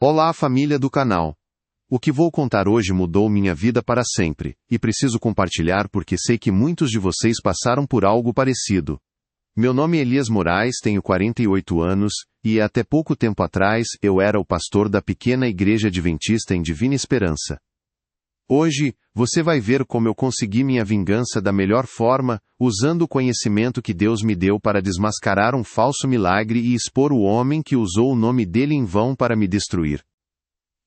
Olá, família do canal. O que vou contar hoje mudou minha vida para sempre, e preciso compartilhar porque sei que muitos de vocês passaram por algo parecido. Meu nome é Elias Moraes, tenho 48 anos, e até pouco tempo atrás eu era o pastor da pequena igreja adventista em Divina Esperança. Hoje, você vai ver como eu consegui minha vingança da melhor forma, usando o conhecimento que Deus me deu para desmascarar um falso milagre e expor o homem que usou o nome dele em vão para me destruir.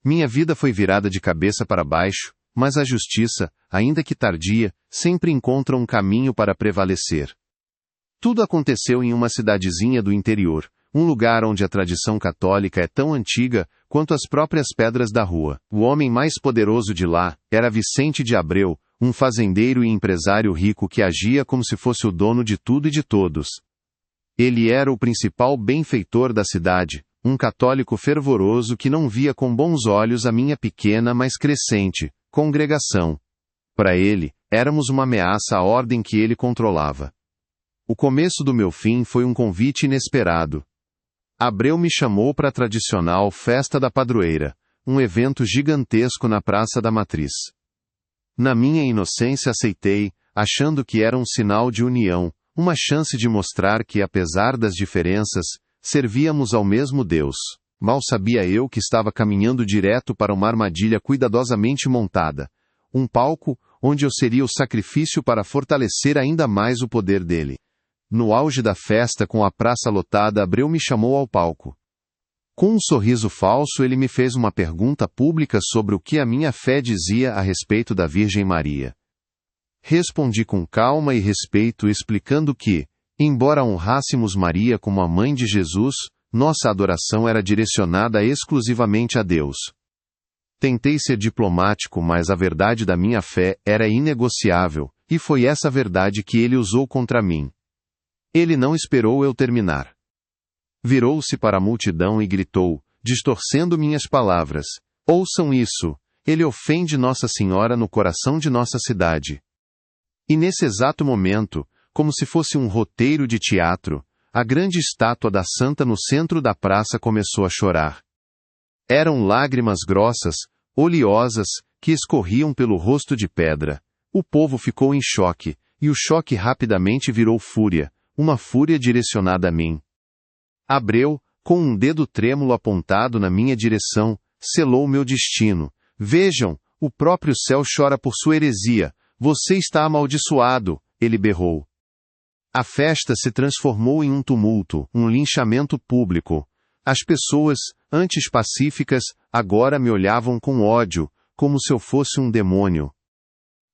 Minha vida foi virada de cabeça para baixo, mas a justiça, ainda que tardia, sempre encontra um caminho para prevalecer. Tudo aconteceu em uma cidadezinha do interior, um lugar onde a tradição católica é tão antiga quanto as próprias pedras da rua. O homem mais poderoso de lá era Vicente de Abreu, um fazendeiro e empresário rico que agia como se fosse o dono de tudo e de todos. Ele era o principal benfeitor da cidade, um católico fervoroso que não via com bons olhos a minha pequena mas crescente congregação. Para ele, éramos uma ameaça à ordem que ele controlava. O começo do meu fim foi um convite inesperado. Abreu me chamou para a tradicional Festa da Padroeira, um evento gigantesco na Praça da Matriz. Na minha inocência aceitei, achando que era um sinal de união, uma chance de mostrar que, apesar das diferenças, servíamos ao mesmo Deus. Mal sabia eu que estava caminhando direto para uma armadilha cuidadosamente montada, um palco onde eu seria o sacrifício para fortalecer ainda mais o poder dele. No auge da festa, com a praça lotada, Abreu me chamou ao palco. Com um sorriso falso, ele me fez uma pergunta pública sobre o que a minha fé dizia a respeito da Virgem Maria. Respondi com calma e respeito, explicando que, embora honrássemos Maria como a mãe de Jesus, nossa adoração era direcionada exclusivamente a Deus. Tentei ser diplomático, mas a verdade da minha fé era inegociável, e foi essa verdade que ele usou contra mim. Ele não esperou eu terminar. Virou-se para a multidão e gritou, distorcendo minhas palavras: "Ouçam isso! Ele ofende Nossa Senhora no coração de nossa cidade." E nesse exato momento, como se fosse um roteiro de teatro, a grande estátua da santa no centro da praça começou a chorar. Eram lágrimas grossas, oleosas, que escorriam pelo rosto de pedra. O povo ficou em choque, e o choque rapidamente virou fúria, uma fúria direcionada a mim. Abreu, com um dedo trêmulo apontado na minha direção, selou meu destino. "Vejam, o próprio céu chora por sua heresia. Você está amaldiçoado", ele berrou. A festa se transformou em um tumulto, um linchamento público. As pessoas, antes pacíficas, agora me olhavam com ódio, como se eu fosse um demônio.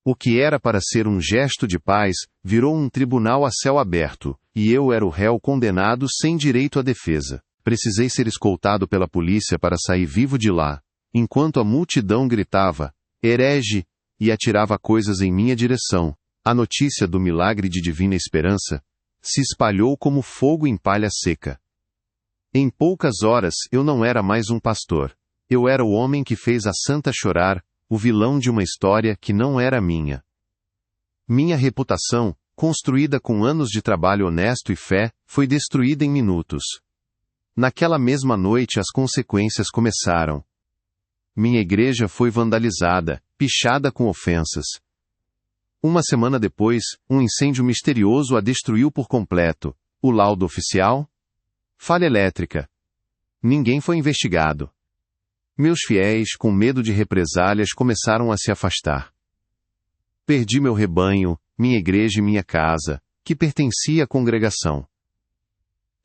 O que era para ser um gesto de paz, virou um tribunal a céu aberto, e eu era o réu condenado sem direito à defesa. Precisei ser escoltado pela polícia para sair vivo de lá, enquanto a multidão gritava, "Herege!" e atirava coisas em minha direção. A notícia do milagre de Divina Esperança se espalhou como fogo em palha seca. Em poucas horas eu não era mais um pastor. Eu era o homem que fez a santa chorar, o vilão de uma história que não era minha. Minha reputação, construída com anos de trabalho honesto e fé, foi destruída em minutos. Naquela mesma noite as consequências começaram. Minha igreja foi vandalizada, pichada com ofensas. Uma semana depois, um incêndio misterioso a destruiu por completo. O laudo oficial? Falha elétrica. Ninguém foi investigado. Meus fiéis, com medo de represálias, começaram a se afastar. Perdi meu rebanho, minha igreja e minha casa, que pertencia à congregação.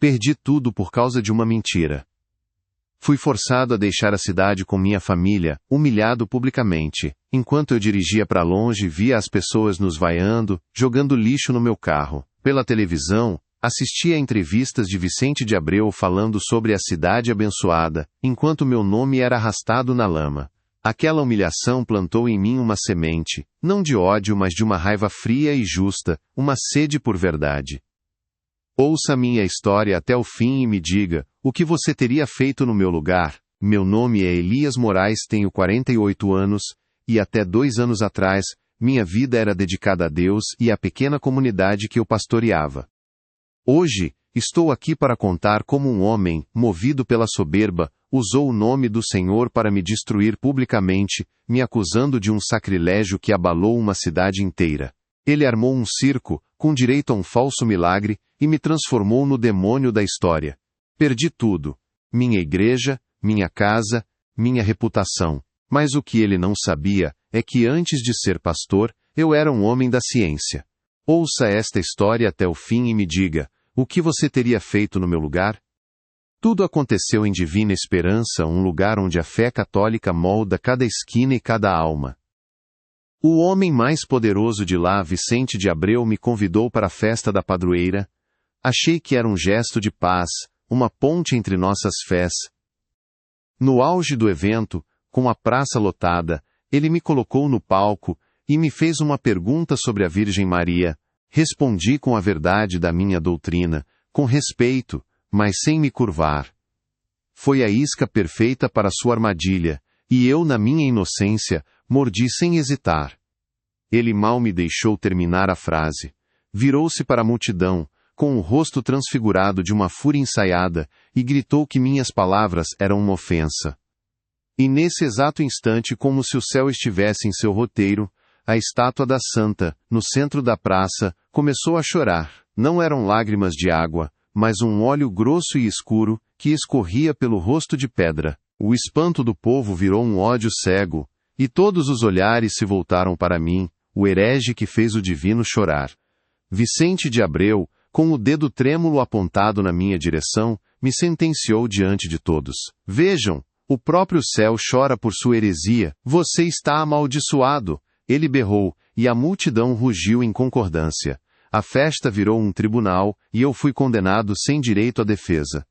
Perdi tudo por causa de uma mentira. Fui forçado a deixar a cidade com minha família, humilhado publicamente. Enquanto eu dirigia para longe, via as pessoas nos vaiando, jogando lixo no meu carro. Pela televisão, assistia a entrevistas de Vicente de Abreu falando sobre a cidade abençoada, enquanto meu nome era arrastado na lama. Aquela humilhação plantou em mim uma semente, não de ódio, mas de uma raiva fria e justa, uma sede por verdade. Ouça minha história até o fim e me diga, o que você teria feito no meu lugar? Meu nome é Elias Moraes, tenho 48 anos, e até 2 anos atrás, minha vida era dedicada a Deus e à pequena comunidade que eu pastoreava. Hoje, estou aqui para contar como um homem, movido pela soberba, usou o nome do Senhor para me destruir publicamente, me acusando de um sacrilégio que abalou uma cidade inteira. Ele armou um circo, com direito a um falso milagre, e me transformou no demônio da história. Perdi tudo. Minha igreja, minha casa, minha reputação. Mas o que ele não sabia é que antes de ser pastor, eu era um homem da ciência. Ouça esta história até o fim e me diga, o que você teria feito no meu lugar? Tudo aconteceu em Divina Esperança, um lugar onde a fé católica molda cada esquina e cada alma. O homem mais poderoso de lá, Vicente de Abreu, me convidou para a festa da padroeira. Achei que era um gesto de paz, uma ponte entre nossas fés. No auge do evento, com a praça lotada, ele me colocou no palco e me fez uma pergunta sobre a Virgem Maria. Respondi com a verdade da minha doutrina, com respeito, mas sem me curvar. Foi a isca perfeita para sua armadilha, e eu, na minha inocência, mordi sem hesitar. Ele mal me deixou terminar a frase. Virou-se para a multidão, com o rosto transfigurado de uma fúria ensaiada, e gritou que minhas palavras eram uma ofensa. E nesse exato instante, como se o céu estivesse em seu roteiro, a estátua da santa, no centro da praça, começou a chorar. Não eram lágrimas de água, mas um óleo grosso e escuro, que escorria pelo rosto de pedra. O espanto do povo virou um ódio cego, e todos os olhares se voltaram para mim, o herege que fez o divino chorar. Vicente de Abreu, com o dedo trêmulo apontado na minha direção, me sentenciou diante de todos. Vejam, o próprio céu chora por sua heresia. Você está amaldiçoado. Ele berrou, e a multidão rugiu em concordância. A festa virou um tribunal, e eu fui condenado sem direito à defesa.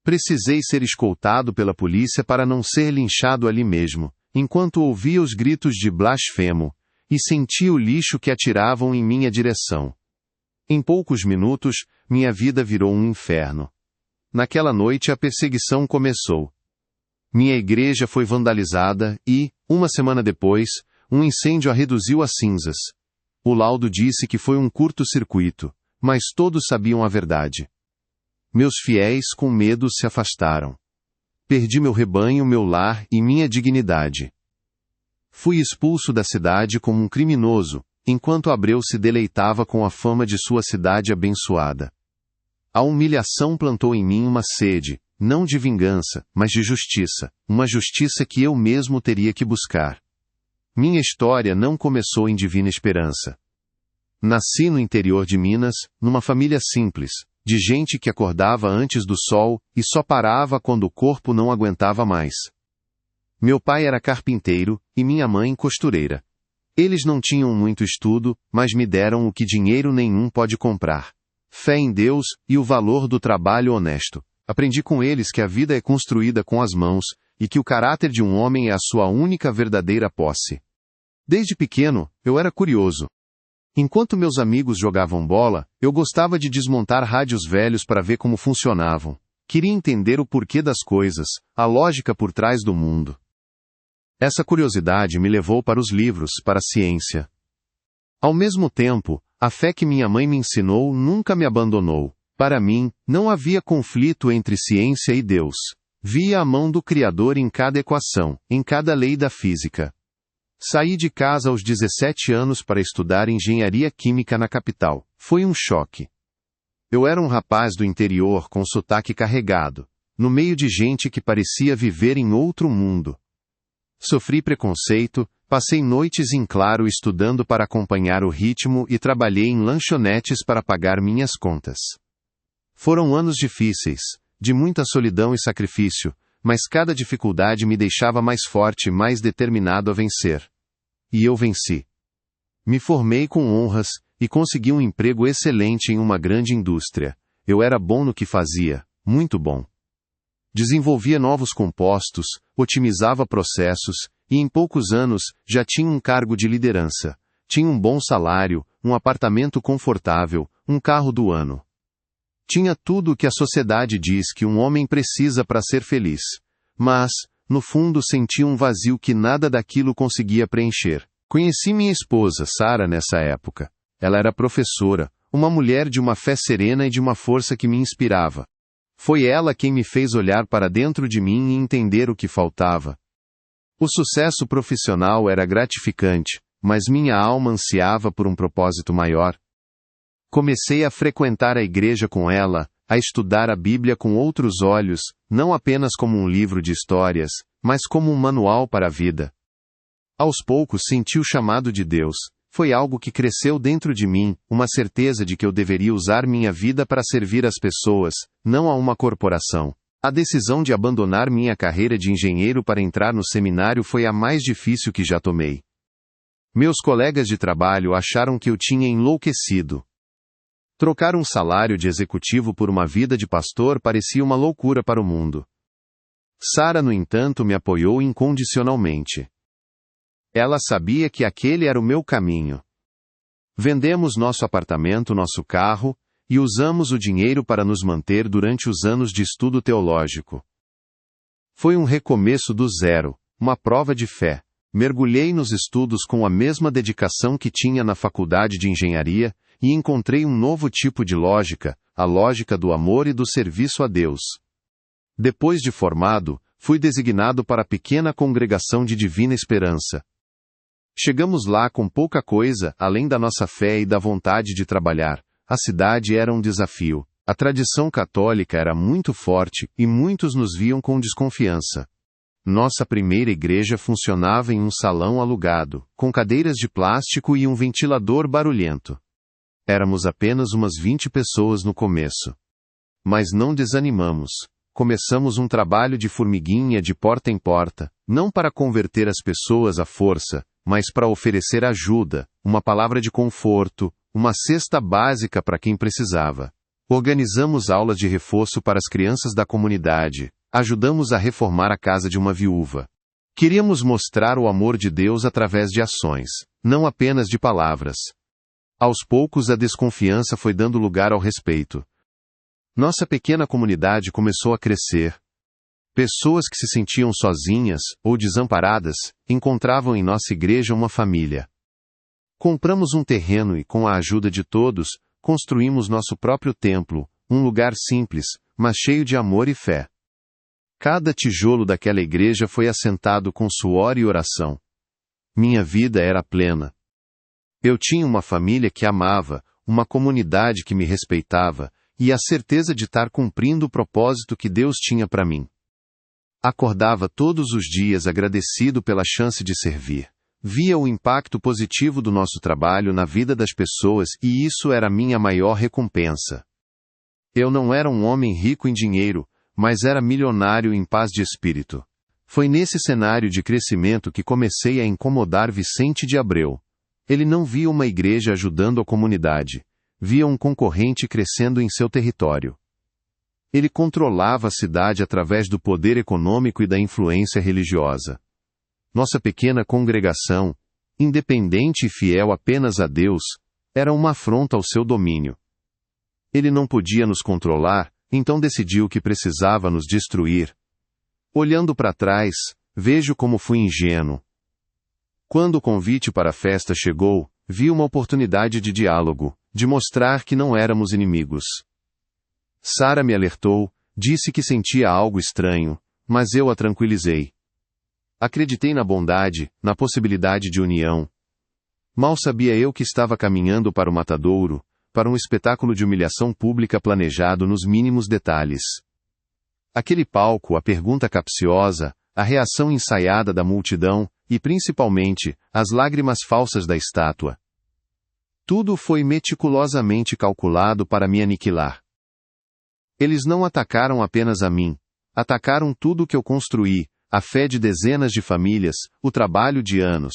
Precisei ser escoltado pela polícia para não ser linchado ali mesmo, enquanto ouvia os gritos de blasfemo, e sentia o lixo que atiravam em minha direção. Em poucos minutos, minha vida virou um inferno. Naquela noite a perseguição começou. Minha igreja foi vandalizada e, uma semana depois, um incêndio a reduziu a cinzas. O laudo disse que foi um curto-circuito, mas todos sabiam a verdade. Meus fiéis, com medo, se afastaram. Perdi meu rebanho, meu lar e minha dignidade. Fui expulso da cidade como um criminoso, enquanto Abreu se deleitava com a fama de sua cidade abençoada. A humilhação plantou em mim uma sede, não de vingança, mas de justiça, uma justiça que eu mesmo teria que buscar. Minha história não começou em Divina Esperança. Nasci no interior de Minas, numa família simples, de gente que acordava antes do sol e só parava quando o corpo não aguentava mais. Meu pai era carpinteiro e minha mãe costureira. Eles não tinham muito estudo, mas me deram o que dinheiro nenhum pode comprar: fé em Deus e o valor do trabalho honesto. Aprendi com eles que a vida é construída com as mãos, e que o caráter de um homem é a sua única verdadeira posse. Desde pequeno, eu era curioso. Enquanto meus amigos jogavam bola, eu gostava de desmontar rádios velhos para ver como funcionavam. Queria entender o porquê das coisas, a lógica por trás do mundo. Essa curiosidade me levou para os livros, para a ciência. Ao mesmo tempo, a fé que minha mãe me ensinou nunca me abandonou. Para mim, não havia conflito entre ciência e Deus. Via a mão do Criador em cada equação, em cada lei da física. Saí de casa aos 17 anos para estudar engenharia química na capital. Foi um choque. Eu era um rapaz do interior com sotaque carregado, no meio de gente que parecia viver em outro mundo. Sofri preconceito, passei noites em claro estudando para acompanhar o ritmo e trabalhei em lanchonetes para pagar minhas contas. Foram anos difíceis, de muita solidão e sacrifício, mas cada dificuldade me deixava mais forte e mais determinado a vencer. E eu venci. Me formei com honras, e consegui um emprego excelente em uma grande indústria. Eu era bom no que fazia, muito bom. Desenvolvia novos compostos, otimizava processos, e em poucos anos, já tinha um cargo de liderança. Tinha um bom salário, um apartamento confortável, um carro do ano. Tinha tudo o que a sociedade diz que um homem precisa para ser feliz. Mas, no fundo, sentia um vazio que nada daquilo conseguia preencher. Conheci minha esposa, Sara, nessa época. Ela era professora, uma mulher de uma fé serena e de uma força que me inspirava. Foi ela quem me fez olhar para dentro de mim e entender o que faltava. O sucesso profissional era gratificante, mas minha alma ansiava por um propósito maior. Comecei a frequentar a igreja com ela, a estudar a Bíblia com outros olhos, não apenas como um livro de histórias, mas como um manual para a vida. Aos poucos senti o chamado de Deus. Foi algo que cresceu dentro de mim, uma certeza de que eu deveria usar minha vida para servir as pessoas, não a uma corporação. A decisão de abandonar minha carreira de engenheiro para entrar no seminário foi a mais difícil que já tomei. Meus colegas de trabalho acharam que eu tinha enlouquecido. Trocar um salário de executivo por uma vida de pastor parecia uma loucura para o mundo. Sara, no entanto, me apoiou incondicionalmente. Ela sabia que aquele era o meu caminho. Vendemos nosso apartamento, nosso carro, e usamos o dinheiro para nos manter durante os anos de estudo teológico. Foi um recomeço do zero, uma prova de fé. Mergulhei nos estudos com a mesma dedicação que tinha na faculdade de engenharia, e encontrei um novo tipo de lógica, a lógica do amor e do serviço a Deus. Depois de formado, fui designado para a pequena congregação de Divina Esperança. Chegamos lá com pouca coisa, além da nossa fé e da vontade de trabalhar. A cidade era um desafio. A tradição católica era muito forte, e muitos nos viam com desconfiança. Nossa primeira igreja funcionava em um salão alugado, com cadeiras de plástico e um ventilador barulhento. Éramos apenas umas 20 pessoas no começo. Mas não desanimamos. Começamos um trabalho de formiguinha de porta em porta, não para converter as pessoas à força, mas para oferecer ajuda, uma palavra de conforto, uma cesta básica para quem precisava. Organizamos aulas de reforço para as crianças da comunidade, ajudamos a reformar a casa de uma viúva. Queríamos mostrar o amor de Deus através de ações, não apenas de palavras. Aos poucos a desconfiança foi dando lugar ao respeito. Nossa pequena comunidade começou a crescer. Pessoas que se sentiam sozinhas, ou desamparadas, encontravam em nossa igreja uma família. Compramos um terreno e, com a ajuda de todos, construímos nosso próprio templo, um lugar simples, mas cheio de amor e fé. Cada tijolo daquela igreja foi assentado com suor e oração. Minha vida era plena. Eu tinha uma família que amava, uma comunidade que me respeitava, e a certeza de estar cumprindo o propósito que Deus tinha para mim. Acordava todos os dias agradecido pela chance de servir. Via o impacto positivo do nosso trabalho na vida das pessoas e isso era minha maior recompensa. Eu não era um homem rico em dinheiro, mas era milionário em paz de espírito. Foi nesse cenário de crescimento que comecei a incomodar Vicente de Abreu. Ele não via uma igreja ajudando a comunidade. Via um concorrente crescendo em seu território. Ele controlava a cidade através do poder econômico e da influência religiosa. Nossa pequena congregação, independente e fiel apenas a Deus, era uma afronta ao seu domínio. Ele não podia nos controlar, então decidiu que precisava nos destruir. Olhando para trás, vejo como fui ingênuo. Quando o convite para a festa chegou, vi uma oportunidade de diálogo, de mostrar que não éramos inimigos. Sara me alertou, disse que sentia algo estranho, mas eu a tranquilizei. Acreditei na bondade, na possibilidade de união. Mal sabia eu que estava caminhando para o matadouro, para um espetáculo de humilhação pública planejado nos mínimos detalhes. Aquele palco, a pergunta capciosa, a reação ensaiada da multidão, e principalmente, as lágrimas falsas da estátua. Tudo foi meticulosamente calculado para me aniquilar. Eles não atacaram apenas a mim. Atacaram tudo o que eu construí, a fé de dezenas de famílias, o trabalho de anos.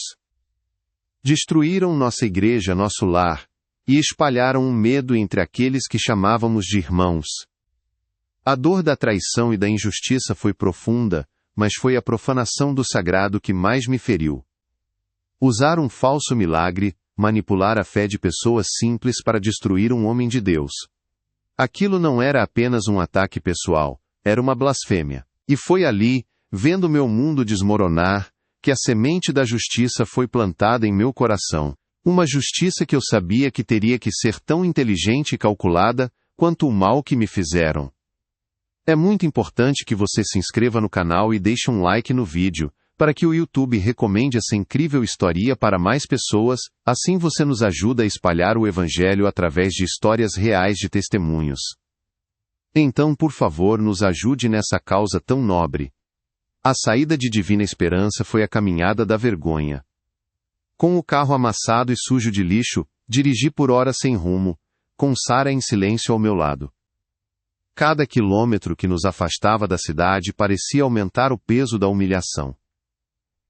Destruíram nossa igreja, nosso lar, e espalharam um medo entre aqueles que chamávamos de irmãos. A dor da traição e da injustiça foi profunda, mas foi a profanação do sagrado que mais me feriu. Usar um falso milagre, manipular a fé de pessoas simples para destruir um homem de Deus. Aquilo não era apenas um ataque pessoal, era uma blasfêmia. E foi ali, vendo meu mundo desmoronar, que a semente da justiça foi plantada em meu coração. Uma justiça que eu sabia que teria que ser tão inteligente e calculada, quanto o mal que me fizeram. É muito importante que você se inscreva no canal e deixe um like no vídeo, para que o YouTube recomende essa incrível história para mais pessoas, assim você nos ajuda a espalhar o Evangelho através de histórias reais de testemunhos. Então, por favor, nos ajude nessa causa tão nobre. A saída de Divina Esperança foi a caminhada da vergonha. Com o carro amassado e sujo de lixo, dirigi por horas sem rumo, com Sara em silêncio ao meu lado. Cada quilômetro que nos afastava da cidade parecia aumentar o peso da humilhação.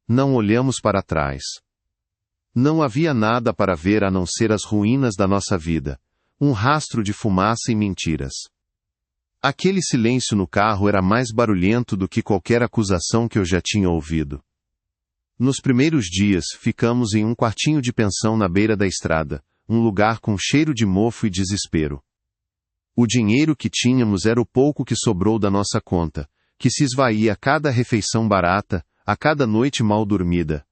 Não olhamos para trás. Não havia nada para ver a não ser as ruínas da nossa vida, um rastro de fumaça e mentiras. Aquele silêncio no carro era mais barulhento do que qualquer acusação que eu já tinha ouvido. Nos primeiros dias, ficamos em um quartinho de pensão na beira da estrada, um lugar com cheiro de mofo e desespero. O dinheiro que tínhamos era o pouco que sobrou da nossa conta, que se esvaía a cada refeição barata, a cada noite mal dormida.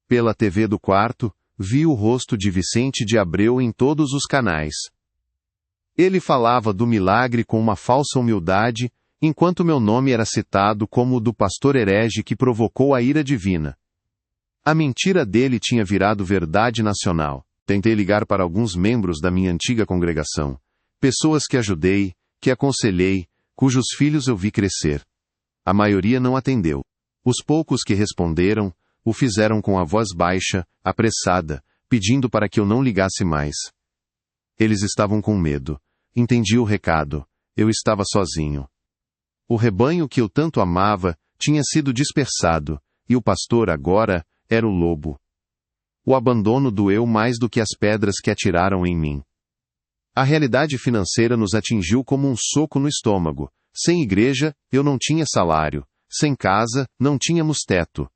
Pela TV do quarto, vi o rosto de Vicente de Abreu em todos os canais. Ele falava do milagre com uma falsa humildade, enquanto meu nome era citado como o do pastor herege que provocou a ira divina. A mentira dele tinha virado verdade nacional. Tentei ligar para alguns membros da minha antiga congregação. Pessoas que ajudei, que aconselhei, cujos filhos eu vi crescer. A maioria não atendeu. Os poucos que responderam, o fizeram com a voz baixa, apressada, pedindo para que eu não ligasse mais. Eles estavam com medo. Entendi o recado. Eu estava sozinho. O rebanho que eu tanto amava tinha sido dispersado, e o pastor agora era o lobo. O abandono doeu mais do que as pedras que atiraram em mim. A realidade financeira nos atingiu como um soco no estômago. Sem igreja, eu não tinha salário. Sem casa, não tínhamos teto.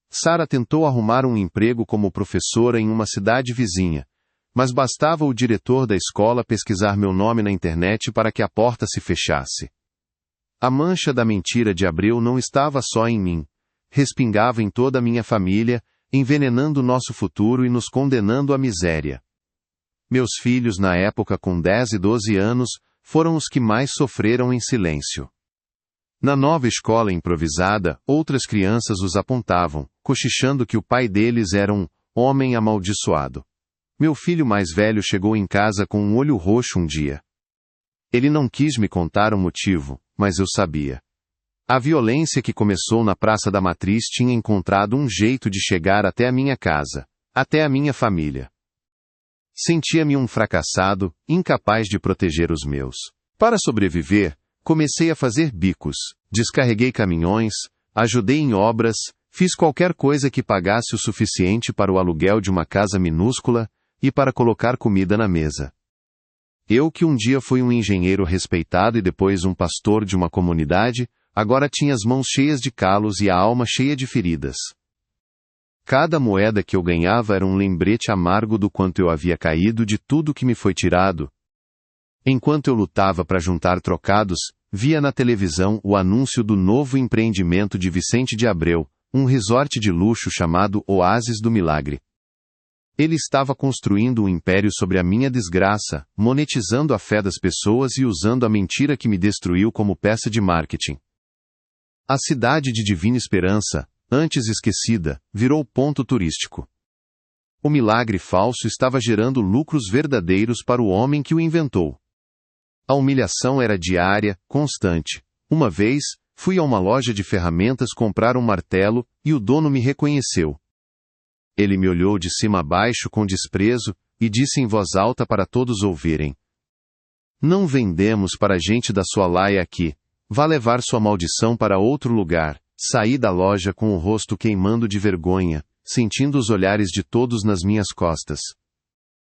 Sara tentou arrumar um emprego como professora em uma cidade vizinha, mas bastava o diretor da escola pesquisar meu nome na internet para que a porta se fechasse. A mancha da mentira de Abreu não estava só em mim. Respingava em toda a minha família, envenenando nosso futuro e nos condenando à miséria. Meus filhos na época com 10 e 12 anos, foram os que mais sofreram em silêncio. Na nova escola improvisada, outras crianças os apontavam, cochichando que o pai deles era um homem amaldiçoado. Meu filho mais velho chegou em casa com um olho roxo um dia. Ele não quis me contar o motivo, mas eu sabia. A violência que começou na Praça da Matriz tinha encontrado um jeito de chegar até a minha casa, até a minha família. Sentia-me um fracassado, incapaz de proteger os meus. Para sobreviver, comecei a fazer bicos, descarreguei caminhões, ajudei em obras, fiz qualquer coisa que pagasse o suficiente para o aluguel de uma casa minúscula e para colocar comida na mesa. Eu que um dia fui um engenheiro respeitado e depois um pastor de uma comunidade, agora tinha as mãos cheias de calos e a alma cheia de feridas. Cada moeda que eu ganhava era um lembrete amargo do quanto eu havia caído de tudo que me foi tirado. Enquanto eu lutava para juntar trocados, via na televisão o anúncio do novo empreendimento de Vicente de Abreu, um resort de luxo chamado Oásis do Milagre. Ele estava construindo um império sobre a minha desgraça, monetizando a fé das pessoas e usando a mentira que me destruiu como peça de marketing. A cidade de Divina Esperança, antes esquecida, virou ponto turístico. O milagre falso estava gerando lucros verdadeiros para o homem que o inventou. A humilhação era diária, constante. Uma vez, fui a uma loja de ferramentas comprar um martelo, e o dono me reconheceu. Ele me olhou de cima a baixo com desprezo, e disse em voz alta para todos ouvirem: "Não vendemos para gente da sua laia aqui. Vá levar sua maldição para outro lugar." Saí da loja com o rosto queimando de vergonha, sentindo os olhares de todos nas minhas costas.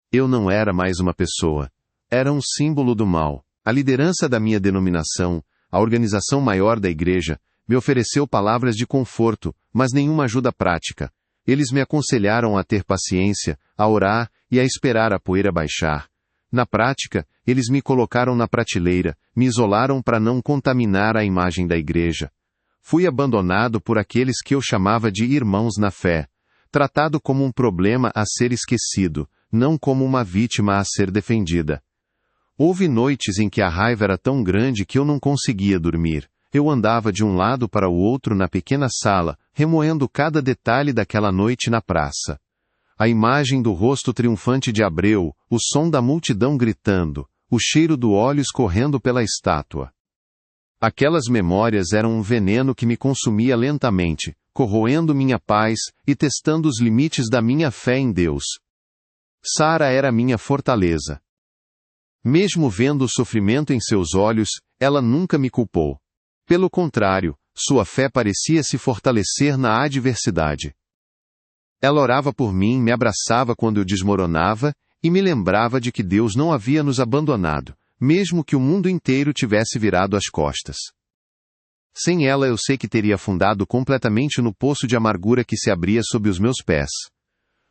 Eu não era mais uma pessoa. Era um símbolo do mal. A liderança da minha denominação, a organização maior da igreja, me ofereceu palavras de conforto, mas nenhuma ajuda prática. Eles me aconselharam a ter paciência, a orar e a esperar a poeira baixar. Na prática, eles me colocaram na prateleira, me isolaram para não contaminar a imagem da igreja. Fui abandonado por aqueles que eu chamava de irmãos na fé, tratado como um problema a ser esquecido, não como uma vítima a ser defendida. Houve noites em que a raiva era tão grande que eu não conseguia dormir. Eu andava de um lado para o outro na pequena sala, remoendo cada detalhe daquela noite na praça. A imagem do rosto triunfante de Abreu, o som da multidão gritando, o cheiro do óleo escorrendo pela estátua. Aquelas memórias eram um veneno que me consumia lentamente, corroendo minha paz e testando os limites da minha fé em Deus. Sara era minha fortaleza. Mesmo vendo o sofrimento em seus olhos, ela nunca me culpou. Pelo contrário, sua fé parecia se fortalecer na adversidade. Ela orava por mim, me abraçava quando eu desmoronava, e me lembrava de que Deus não havia nos abandonado, mesmo que o mundo inteiro tivesse virado as costas. Sem ela eu sei que teria afundado completamente no poço de amargura que se abria sob os meus pés.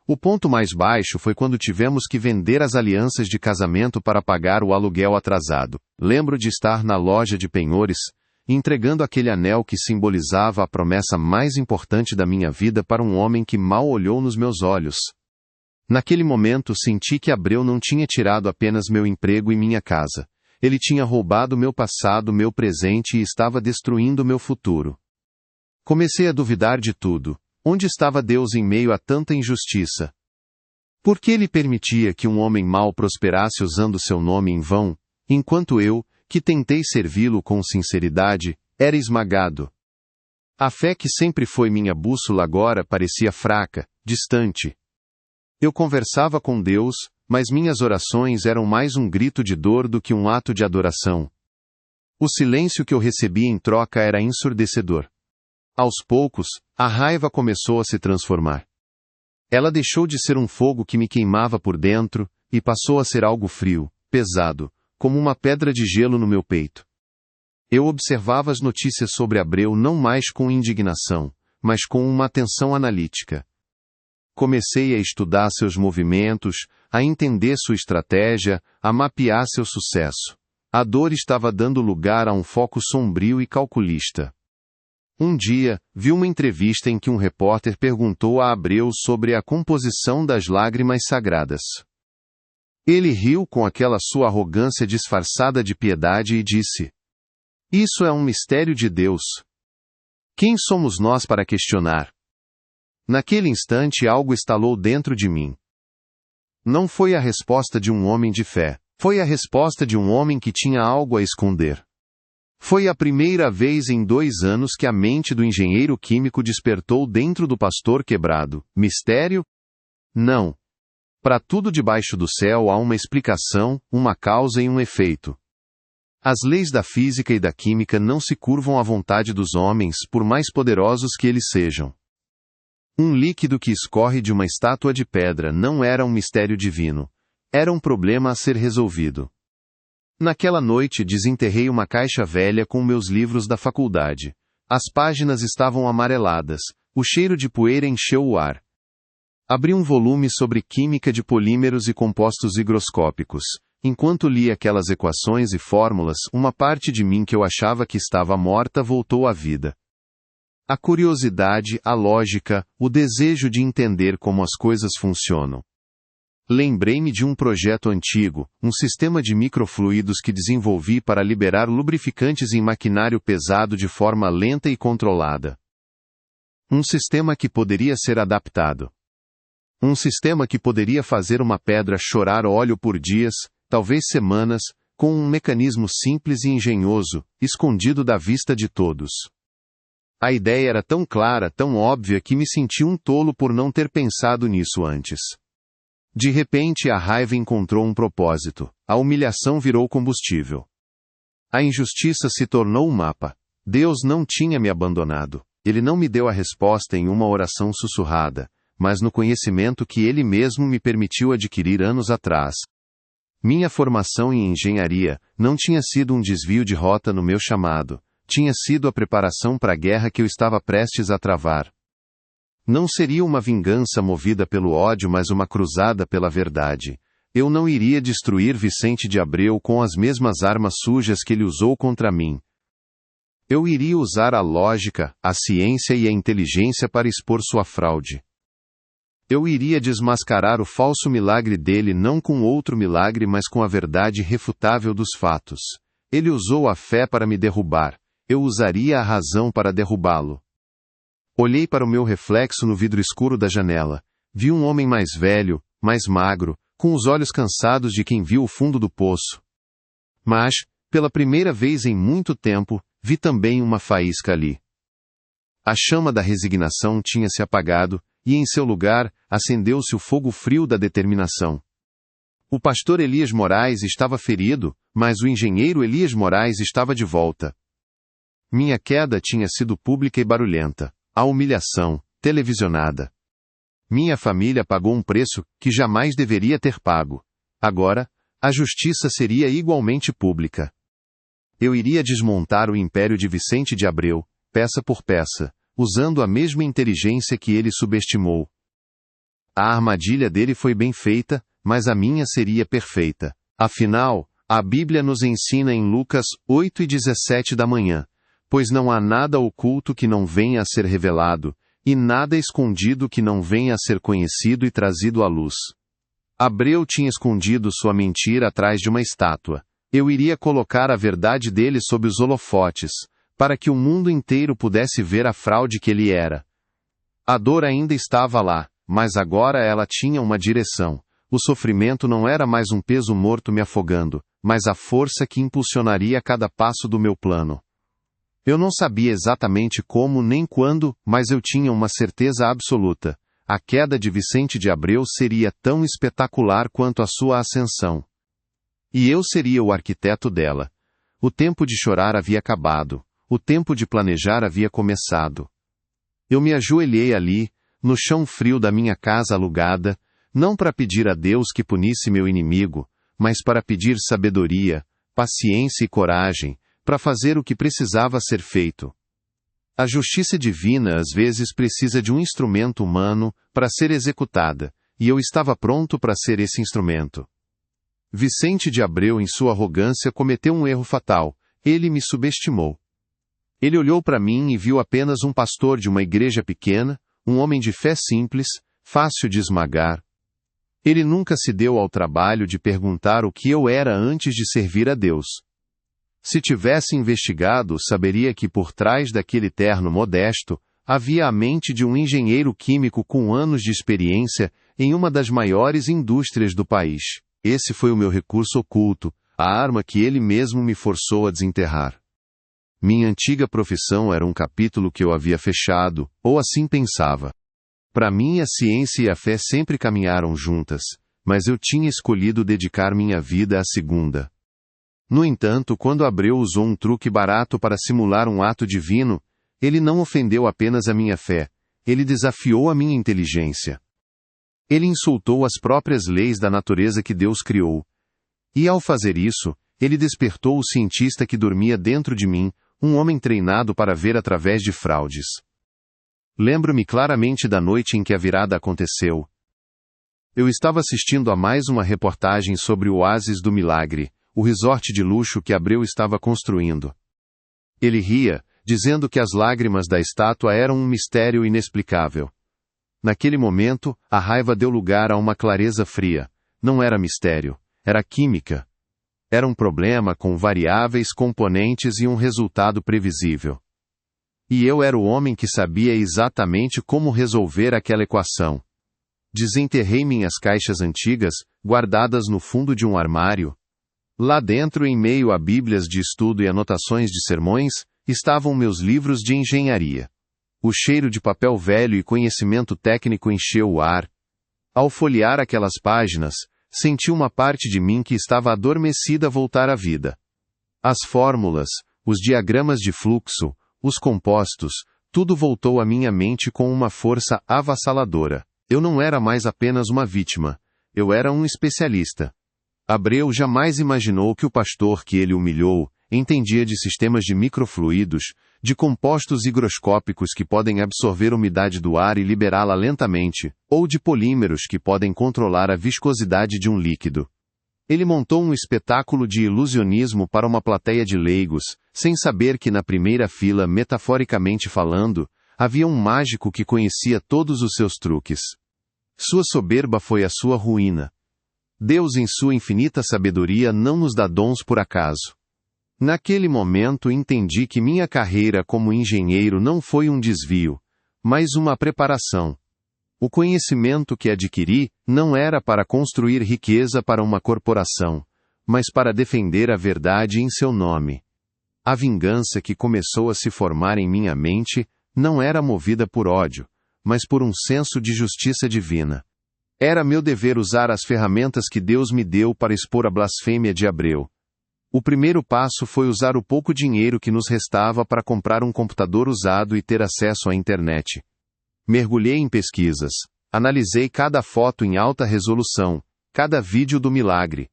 O ponto mais baixo foi quando tivemos que vender as alianças de casamento para pagar o aluguel atrasado. Lembro de estar na loja de penhores, entregando aquele anel que simbolizava a promessa mais importante da minha vida para um homem que mal olhou nos meus olhos. Naquele momento senti que Abreu não tinha tirado apenas meu emprego e minha casa. Ele tinha roubado meu passado, meu presente e estava destruindo meu futuro. Comecei a duvidar de tudo. Onde estava Deus em meio a tanta injustiça? Por que ele permitia que um homem mau prosperasse usando seu nome em vão, enquanto eu, que tentei servi-lo com sinceridade, era esmagado? A fé que sempre foi minha bússola agora parecia fraca, distante. Eu conversava com Deus, mas minhas orações eram mais um grito de dor do que um ato de adoração. O silêncio que eu recebia em troca era ensurdecedor. Aos poucos, a raiva começou a se transformar. Ela deixou de ser um fogo que me queimava por dentro, e passou a ser algo frio, pesado, como uma pedra de gelo no meu peito. Eu observava as notícias sobre Abreu não mais com indignação, mas com uma atenção analítica. Comecei a estudar seus movimentos, a entender sua estratégia, a mapear seu sucesso. A dor estava dando lugar a um foco sombrio e calculista. Um dia, vi uma entrevista em que um repórter perguntou a Abreu sobre a composição das lágrimas sagradas. Ele riu com aquela sua arrogância disfarçada de piedade e disse: "Isso é um mistério de Deus. Quem somos nós para questionar?" Naquele instante algo estalou dentro de mim. Não foi a resposta de um homem de fé. Foi a resposta de um homem que tinha algo a esconder. Foi a primeira vez em 2 anos que a mente do engenheiro químico despertou dentro do pastor quebrado. Mistério? Não. Para tudo debaixo do céu há uma explicação, uma causa e um efeito. As leis da física e da química não se curvam à vontade dos homens, por mais poderosos que eles sejam. Um líquido que escorre de uma estátua de pedra não era um mistério divino. Era um problema a ser resolvido. Naquela noite desenterrei uma caixa velha com meus livros da faculdade. As páginas estavam amareladas. O cheiro de poeira encheu o ar. Abri um volume sobre química de polímeros e compostos higroscópicos. Enquanto li aquelas equações e fórmulas, uma parte de mim que eu achava que estava morta voltou à vida. A curiosidade, a lógica, o desejo de entender como as coisas funcionam. Lembrei-me de um projeto antigo, um sistema de microfluidos que desenvolvi para liberar lubrificantes em maquinário pesado de forma lenta e controlada. Um sistema que poderia ser adaptado. Um sistema que poderia fazer uma pedra chorar óleo por dias, talvez semanas, com um mecanismo simples e engenhoso, escondido da vista de todos. A ideia era tão clara, tão óbvia que me senti um tolo por não ter pensado nisso antes. De repente a raiva encontrou um propósito. A humilhação virou combustível. A injustiça se tornou um mapa. Deus não tinha me abandonado. Ele não me deu a resposta em uma oração sussurrada, mas no conhecimento que Ele mesmo me permitiu adquirir anos atrás. Minha formação em engenharia não tinha sido um desvio de rota no meu chamado. Tinha sido a preparação para a guerra que eu estava prestes a travar. Não seria uma vingança movida pelo ódio, mas uma cruzada pela verdade. Eu não iria destruir Vicente de Abreu com as mesmas armas sujas que ele usou contra mim. Eu iria usar a lógica, a ciência e a inteligência para expor sua fraude. Eu iria desmascarar o falso milagre dele não com outro milagre mas com a verdade irrefutável dos fatos. Ele usou a fé para me derrubar. Eu usaria a razão para derrubá-lo. Olhei para o meu reflexo no vidro escuro da janela. Vi um homem mais velho, mais magro, com os olhos cansados de quem viu o fundo do poço. Mas, pela primeira vez em muito tempo, vi também uma faísca ali. A chama da resignação tinha se apagado, e em seu lugar, acendeu-se o fogo frio da determinação. O pastor Elias Moraes estava ferido, mas o engenheiro Elias Moraes estava de volta. Minha queda tinha sido pública e barulhenta. A humilhação, televisionada. Minha família pagou um preço que jamais deveria ter pago. Agora, a justiça seria igualmente pública. Eu iria desmontar o império de Vicente de Abreu, peça por peça, usando a mesma inteligência que ele subestimou. A armadilha dele foi bem feita, mas a minha seria perfeita. Afinal, a Bíblia nos ensina em Lucas 8:17 da manhã, pois não há nada oculto que não venha a ser revelado, e nada escondido que não venha a ser conhecido e trazido à luz. Abreu tinha escondido sua mentira atrás de uma estátua. Eu iria colocar a verdade dele sob os holofotes, para que o mundo inteiro pudesse ver a fraude que ele era. A dor ainda estava lá, mas agora ela tinha uma direção. O sofrimento não era mais um peso morto me afogando, mas a força que impulsionaria cada passo do meu plano. Eu não sabia exatamente como nem quando, mas eu tinha uma certeza absoluta. A queda de Vicente de Abreu seria tão espetacular quanto a sua ascensão. E eu seria o arquiteto dela. O tempo de chorar havia acabado. O tempo de planejar havia começado. Eu me ajoelhei ali, no chão frio da minha casa alugada, não para pedir a Deus que punisse meu inimigo, mas para pedir sabedoria, paciência e coragem, para fazer o que precisava ser feito. A justiça divina às vezes precisa de um instrumento humano para ser executada, e eu estava pronto para ser esse instrumento. Vicente de Abreu, em sua arrogância, cometeu um erro fatal. Ele me subestimou. Ele olhou para mim e viu apenas um pastor de uma igreja pequena, um homem de fé simples, fácil de esmagar. Ele nunca se deu ao trabalho de perguntar o que eu era antes de servir a Deus. Se tivesse investigado, saberia que por trás daquele terno modesto, havia a mente de um engenheiro químico com anos de experiência em uma das maiores indústrias do país. Esse foi o meu recurso oculto, a arma que ele mesmo me forçou a desenterrar. Minha antiga profissão era um capítulo que eu havia fechado, ou assim pensava. Para mim a ciência e a fé sempre caminharam juntas, mas eu tinha escolhido dedicar minha vida à segunda. No entanto, quando Abreu usou um truque barato para simular um ato divino, ele não ofendeu apenas a minha fé, ele desafiou a minha inteligência. Ele insultou as próprias leis da natureza que Deus criou. E ao fazer isso, ele despertou o cientista que dormia dentro de mim, um homem treinado para ver através de fraudes. Lembro-me claramente da noite em que a virada aconteceu. Eu estava assistindo a mais uma reportagem sobre o Oásis do Milagre, o resort de luxo que Abreu estava construindo. Ele ria, dizendo que as lágrimas da estátua eram um mistério inexplicável. Naquele momento, a raiva deu lugar a uma clareza fria. Não era mistério, era química. Era um problema com variáveis, componentes e um resultado previsível. E eu era o homem que sabia exatamente como resolver aquela equação. Desenterrei minhas caixas antigas, guardadas no fundo de um armário. Lá dentro, em meio a bíblias de estudo e anotações de sermões, estavam meus livros de engenharia. O cheiro de papel velho e conhecimento técnico encheu o ar. Ao folhear aquelas páginas, senti uma parte de mim que estava adormecida voltar à vida. As fórmulas, os diagramas de fluxo, os compostos, tudo voltou à minha mente com uma força avassaladora. Eu não era mais apenas uma vítima. Eu era um especialista. Abreu jamais imaginou que o pastor que ele humilhou entendia de sistemas de microfluidos, de compostos higroscópicos que podem absorver umidade do ar e liberá-la lentamente, ou de polímeros que podem controlar a viscosidade de um líquido. Ele montou um espetáculo de ilusionismo para uma plateia de leigos, sem saber que na primeira fila, metaforicamente falando, havia um mágico que conhecia todos os seus truques. Sua soberba foi a sua ruína. Deus, em sua infinita sabedoria, não nos dá dons por acaso. Naquele momento entendi que minha carreira como engenheiro não foi um desvio, mas uma preparação. O conhecimento que adquiri não era para construir riqueza para uma corporação, mas para defender a verdade em seu nome. A vingança que começou a se formar em minha mente não era movida por ódio, mas por um senso de justiça divina. Era meu dever usar as ferramentas que Deus me deu para expor a blasfêmia de Abreu. O primeiro passo foi usar o pouco dinheiro que nos restava para comprar um computador usado e ter acesso à internet. Mergulhei em pesquisas, analisei cada foto em alta resolução, cada vídeo do milagre.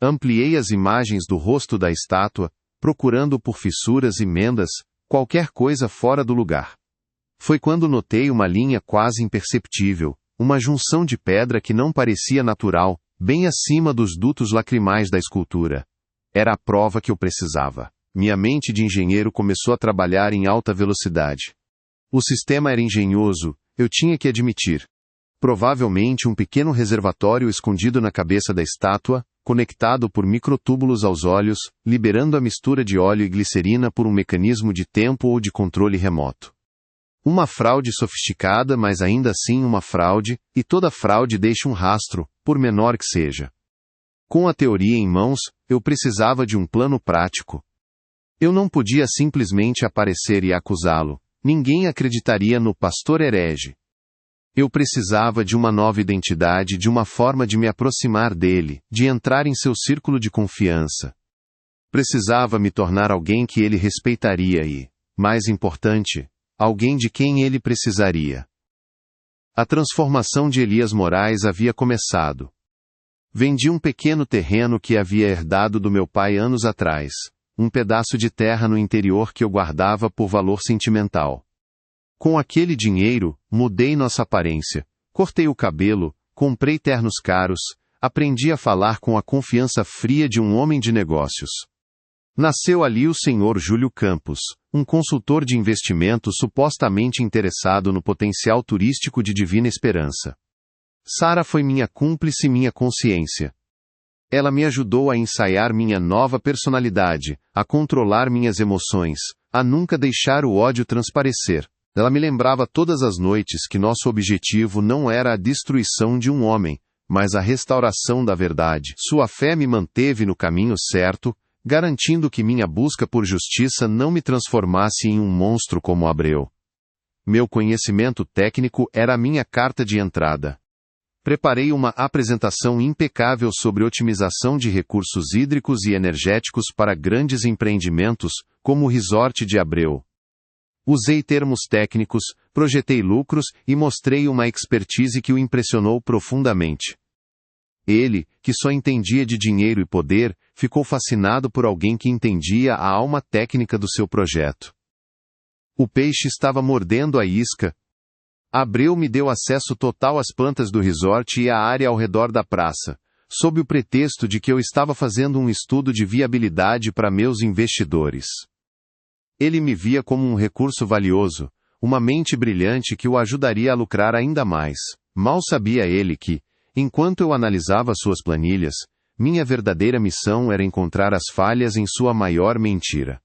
Ampliei as imagens do rosto da estátua, procurando por fissuras e emendas, qualquer coisa fora do lugar. Foi quando notei uma linha quase imperceptível, uma junção de pedra que não parecia natural, bem acima dos dutos lacrimais da escultura. Era a prova que eu precisava. Minha mente de engenheiro começou a trabalhar em alta velocidade. O sistema era engenhoso, eu tinha que admitir. Provavelmente um pequeno reservatório escondido na cabeça da estátua, conectado por microtúbulos aos olhos, liberando a mistura de óleo e glicerina por um mecanismo de tempo ou de controle remoto. Uma fraude sofisticada, mas ainda assim uma fraude, e toda fraude deixa um rastro, por menor que seja. Com a teoria em mãos, eu precisava de um plano prático. Eu não podia simplesmente aparecer e acusá-lo. Ninguém acreditaria no pastor herege. Eu precisava de uma nova identidade, de uma forma de me aproximar dele, de entrar em seu círculo de confiança. Precisava me tornar alguém que ele respeitaria e, mais importante, alguém de quem ele precisaria. A transformação de Elias Moraes havia começado. Vendi um pequeno terreno que havia herdado do meu pai anos atrás. Um pedaço de terra no interior que eu guardava por valor sentimental. Com aquele dinheiro, mudei nossa aparência, cortei o cabelo, comprei ternos caros, aprendi a falar com a confiança fria de um homem de negócios. Nasceu ali o Sr. Júlio Campos, um consultor de investimento supostamente interessado no potencial turístico de Divina Esperança. Sara foi minha cúmplice e minha consciência. Ela me ajudou a ensaiar minha nova personalidade, a controlar minhas emoções, a nunca deixar o ódio transparecer. Ela me lembrava todas as noites que nosso objetivo não era a destruição de um homem, mas a restauração da verdade. Sua fé me manteve no caminho certo, garantindo que minha busca por justiça não me transformasse em um monstro como Abreu. Meu conhecimento técnico era a minha carta de entrada. Preparei uma apresentação impecável sobre otimização de recursos hídricos e energéticos para grandes empreendimentos, como o resort de Abreu. Usei termos técnicos, projetei lucros e mostrei uma expertise que o impressionou profundamente. Ele, que só entendia de dinheiro e poder, ficou fascinado por alguém que entendia a alma técnica do seu projeto. O peixe estava mordendo a isca. Abreu me deu acesso total às plantas do resort e à área ao redor da praça, sob o pretexto de que eu estava fazendo um estudo de viabilidade para meus investidores. Ele me via como um recurso valioso, uma mente brilhante que o ajudaria a lucrar ainda mais. Mal sabia ele que, enquanto eu analisava suas planilhas, minha verdadeira missão era encontrar as falhas em sua maior mentira.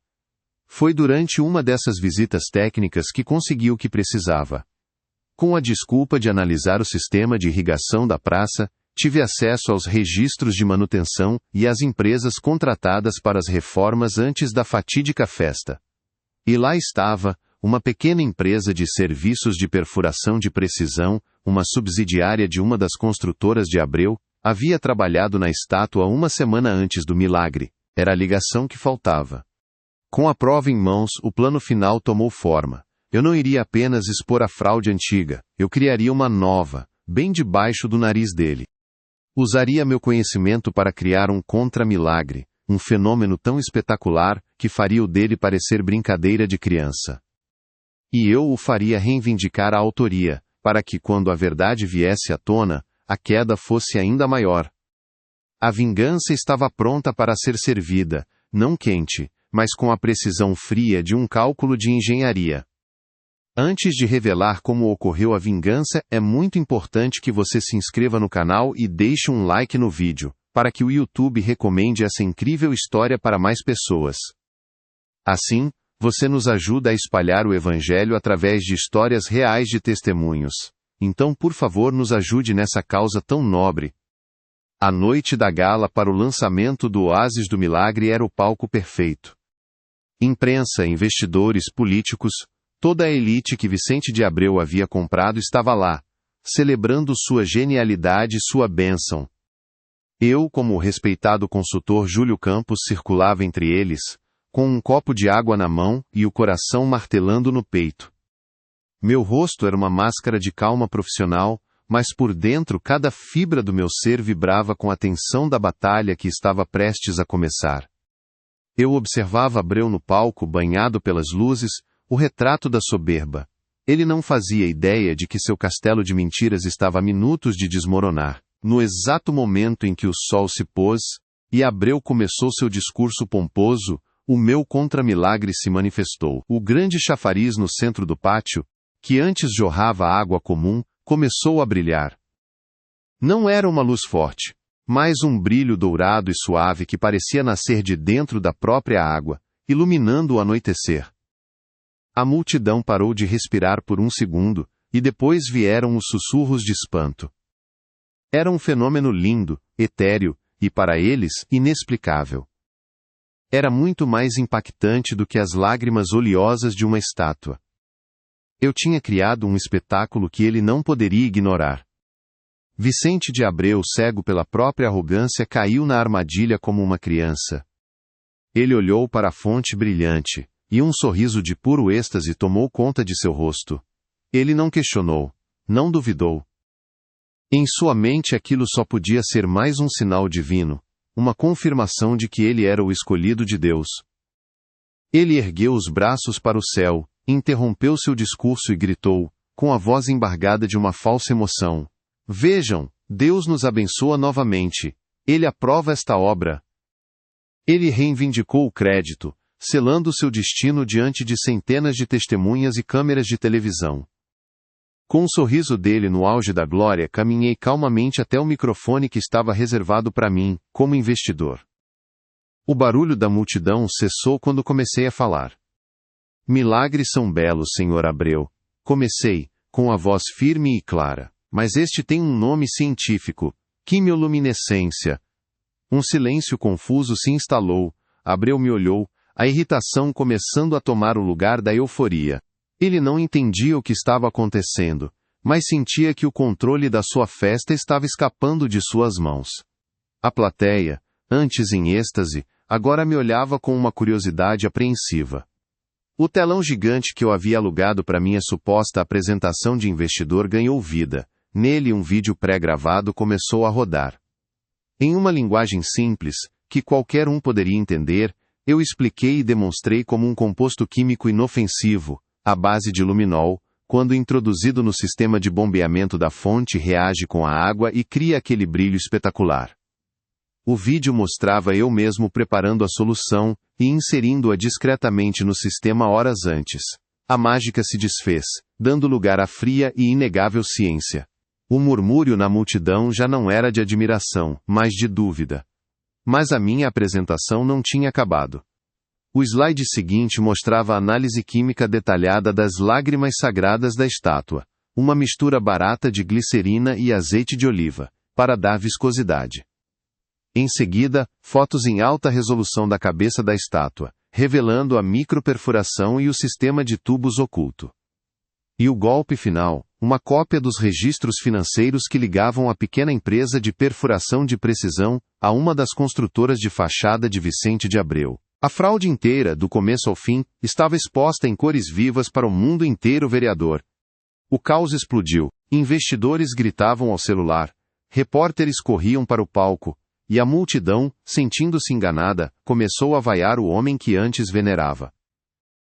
Foi durante uma dessas visitas técnicas que consegui o que precisava. Com a desculpa de analisar o sistema de irrigação da praça, tive acesso aos registros de manutenção e às empresas contratadas para as reformas antes da fatídica festa. E lá estava, uma pequena empresa de serviços de perfuração de precisão, uma subsidiária de uma das construtoras de Abreu, havia trabalhado na estátua uma semana antes do milagre. Era a ligação que faltava. Com a prova em mãos, o plano final tomou forma. Eu não iria apenas expor a fraude antiga, eu criaria uma nova, bem debaixo do nariz dele. Usaria meu conhecimento para criar um contra-milagre, um fenômeno tão espetacular que faria o dele parecer brincadeira de criança. E eu o faria reivindicar a autoria, para que quando a verdade viesse à tona, a queda fosse ainda maior. A vingança estava pronta para ser servida, não quente, mas com a precisão fria de um cálculo de engenharia. Antes de revelar como ocorreu a vingança, é muito importante que você se inscreva no canal e deixe um like no vídeo, para que o YouTube recomende essa incrível história para mais pessoas. Assim, você nos ajuda a espalhar o Evangelho através de histórias reais de testemunhos. Então, por favor, nos ajude nessa causa tão nobre. A noite da gala para o lançamento do Oásis do Milagre era o palco perfeito. Imprensa, investidores, políticos, toda a elite que Vicente de Abreu havia comprado estava lá, celebrando sua genialidade e sua bênção. Eu, como o respeitado consultor Júlio Campos, circulava entre eles, com um copo de água na mão e o coração martelando no peito. Meu rosto era uma máscara de calma profissional, mas por dentro cada fibra do meu ser vibrava com a tensão da batalha que estava prestes a começar. Eu observava Abreu no palco, banhado pelas luzes, o retrato da soberba. Ele não fazia ideia de que seu castelo de mentiras estava a minutos de desmoronar. No exato momento em que o sol se pôs, e Abreu começou seu discurso pomposo, o meu contramilagre se manifestou. O grande chafariz no centro do pátio, que antes jorrava água comum, começou a brilhar. Não era uma luz forte, mas um brilho dourado e suave que parecia nascer de dentro da própria água, iluminando o anoitecer. A multidão parou de respirar por um segundo, e depois vieram os sussurros de espanto. Era um fenômeno lindo, etéreo, e para eles, inexplicável. Era muito mais impactante do que as lágrimas oleosas de uma estátua. Eu tinha criado um espetáculo que ele não poderia ignorar. Vicente de Abreu, cego pela própria arrogância, caiu na armadilha como uma criança. Ele olhou para a fonte brilhante, e um sorriso de puro êxtase tomou conta de seu rosto. Ele não questionou, não duvidou. Em sua mente aquilo só podia ser mais um sinal divino, uma confirmação de que ele era o escolhido de Deus. Ele ergueu os braços para o céu, interrompeu seu discurso e gritou, com a voz embargada de uma falsa emoção: "Vejam, Deus nos abençoa novamente. Ele aprova esta obra." Ele reivindicou o crédito, selando seu destino diante de centenas de testemunhas e câmeras de televisão. Com o sorriso dele no auge da glória, caminhei calmamente até o microfone que estava reservado para mim, como investidor. O barulho da multidão cessou quando comecei a falar. "Milagres são belos, Sr. Abreu." Comecei, com a voz firme e clara. "Mas este tem um nome científico: quimioluminescência." Um silêncio confuso se instalou. Abreu me olhou, a irritação começando a tomar o lugar da euforia. Ele não entendia o que estava acontecendo, mas sentia que o controle da sua festa estava escapando de suas mãos. A plateia, antes em êxtase, agora me olhava com uma curiosidade apreensiva. O telão gigante que eu havia alugado para minha suposta apresentação de investidor ganhou vida. Nele um vídeo pré-gravado começou a rodar. Em uma linguagem simples, que qualquer um poderia entender, eu expliquei e demonstrei como um composto químico inofensivo, à base de luminol, quando introduzido no sistema de bombeamento da fonte, reage com a água e cria aquele brilho espetacular. O vídeo mostrava eu mesmo preparando a solução e inserindo-a discretamente no sistema horas antes. A mágica se desfez, dando lugar à fria e inegável ciência. O murmúrio na multidão já não era de admiração, mas de dúvida. Mas a minha apresentação não tinha acabado. O slide seguinte mostrava a análise química detalhada das lágrimas sagradas da estátua, uma mistura barata de glicerina e azeite de oliva, para dar viscosidade. Em seguida, fotos em alta resolução da cabeça da estátua, revelando a microperfuração e o sistema de tubos oculto. E o golpe final, uma cópia dos registros financeiros que ligavam a pequena empresa de perfuração de precisão a uma das construtoras de fachada de Vicente de Abreu. A fraude inteira, do começo ao fim, estava exposta em cores vivas para o mundo inteiro, vereador. O caos explodiu, investidores gritavam ao celular, repórteres corriam para o palco, e a multidão, sentindo-se enganada, começou a vaiar o homem que antes venerava.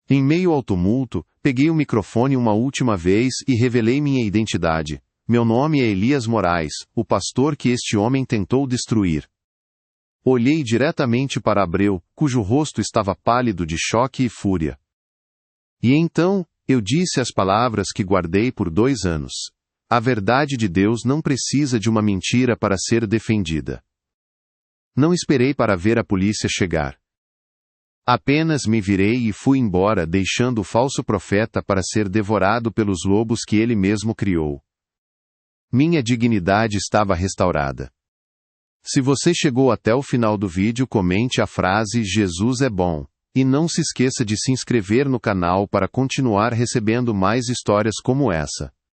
Em meio ao tumulto, peguei o microfone uma última vez e revelei minha identidade. Meu nome é Elias Moraes, o pastor que este homem tentou destruir. Olhei diretamente para Abreu, cujo rosto estava pálido de choque e fúria. E então, Eu disse as palavras que guardei por 2 anos. A verdade de Deus não precisa de uma mentira para ser defendida. Não esperei para ver a polícia chegar. Apenas me virei e fui embora, deixando o falso profeta para ser devorado pelos lobos que ele mesmo criou. Minha dignidade estava restaurada. Se você chegou até o final do vídeo, comente a frase "Jesus é bom". E não se esqueça de se inscrever no canal para continuar recebendo mais histórias como essa.